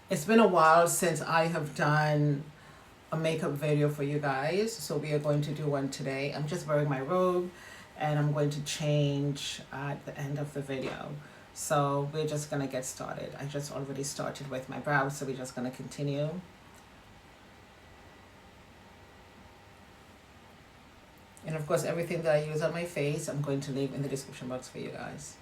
It's been a while since I have done a makeup video for you guys, so we are going to do one today. I'm just wearing my robe and I'm going to change at the end of the video. So we're just gonna get started. I just already started with my brows, so we're just gonna continue. And of course, everything that I use on my face, I'm going to leave in the description box for you guys.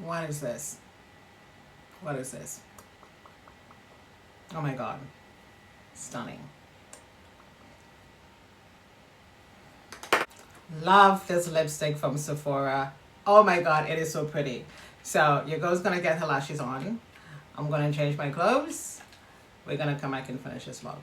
What is this? What is this? Oh my god. Stunning. Love this lipstick from Sephora. Oh my god, it is so pretty. So your girl's gonna get her lashes on. I'm gonna change my clothes. We're gonna come back and finish this vlog.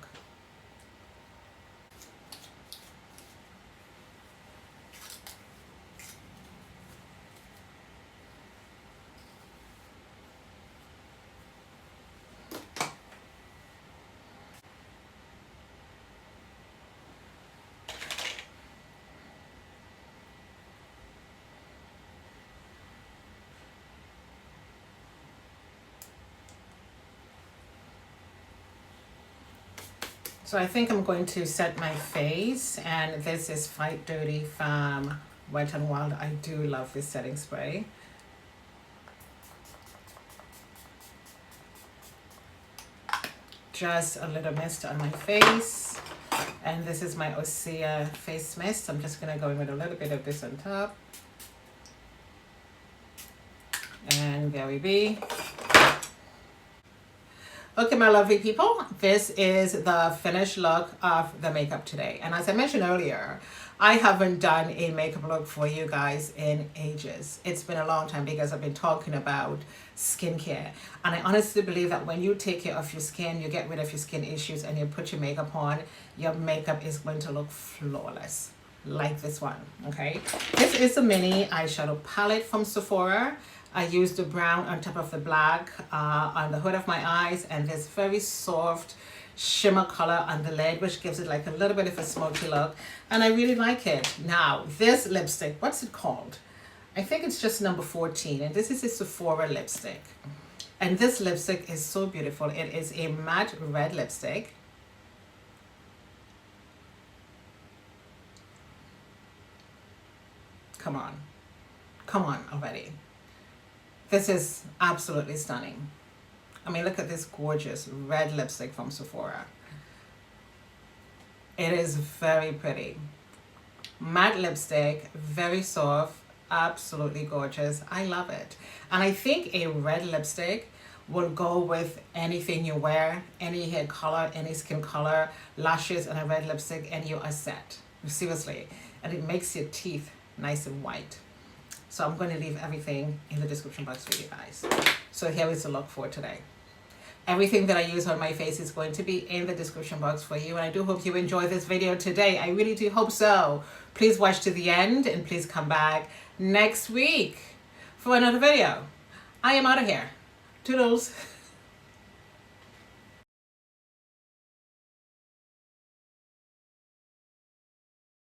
So I think I'm going to set my face, and this is Fight Dirty from Wet n Wild. I do love this setting spray. just a little mist on my face. And this is my Osea face mist. I'm just going to go in with a little bit of this on top. And there we be. Okay, my lovely people, this is the finished look of the makeup today. And as I mentioned earlier, I haven't done a makeup look for you guys in ages. It's been a long time because I've been talking about skincare. And I honestly believe that when you take care of your skin, you get rid of your skin issues and you put your makeup on, your makeup is going to look flawless. Like this one, okay? This is a mini eyeshadow palette from Sephora. I used the brown on top of the black on the hood of my eyes, and this very soft shimmer color on the lid, which gives it like a little bit of a smoky look, and I really like it. Now, this lipstick, what's it called? I think it's just number 14, and this is a Sephora lipstick. And this lipstick is so beautiful. It is a matte red lipstick. Come on already. This is absolutely stunning. I mean, look at this gorgeous red lipstick from Sephora. It is very pretty. Matte lipstick, very soft, absolutely gorgeous. I love it. And I think a red lipstick will go with anything you wear, any hair color, any skin color, lashes, and a red lipstick, and you are set. Seriously. And it makes your teeth nice and white. So I'm going to leave everything in the description box for you guys. So here is the look for today. Everything that I use on my face is going to be in the description box for you. And I do hope you enjoy this video today. I really do hope so. Please watch to the end and please come back next week for another video. I am out of here. Toodles.